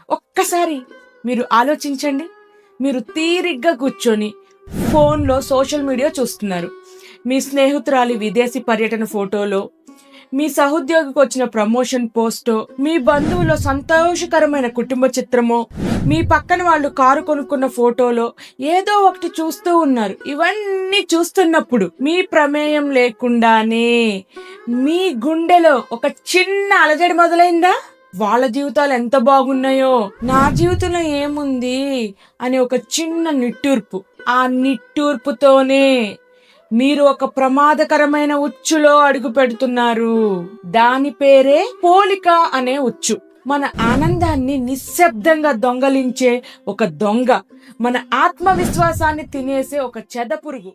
ఒక్కసారి మీరు ఆలోచించండి. మీరు తీరిగ్గా కూర్చొని ఫోన్లో సోషల్ మీడియా చూస్తున్నారు. మీ స్నేహితురాలి విదేశీ పర్యటన ఫోటోలో, మీ సహోద్యోగికి వచ్చిన ప్రమోషన్ పోస్టో, మీ బంధువులో సంతోషకరమైన కుటుంబ చిత్రమో, మీ పక్కన వాళ్ళు కారు కొనుక్కున్న ఫోటోలో ఏదో ఒకటి చూస్తూ ఉన్నారు. ఇవన్నీ చూస్తున్నప్పుడు మీ ప్రమేయం లేకుండానే మీ గుండెలో ఒక చిన్న అలజడి మొదలైందా? వాళ్ళ జీవితాలు ఎంత బాగున్నాయో, నా జీవితంలో ఏముంది అని ఒక చిన్న నిట్టూర్పు. ఆ నిట్టూర్పుతోనే మీరు ఒక ప్రమాదకరమైన ఉచ్చులో అడుగు పెడుతున్నారు. దాని పేరే పోలిక అనే ఉచ్చు. మన ఆనందాన్ని నిశ్శబ్దంగా దొంగలించే ఒక దొంగ, మన ఆత్మవిశ్వాసాన్ని తినేసే ఒక చెదపురుగు.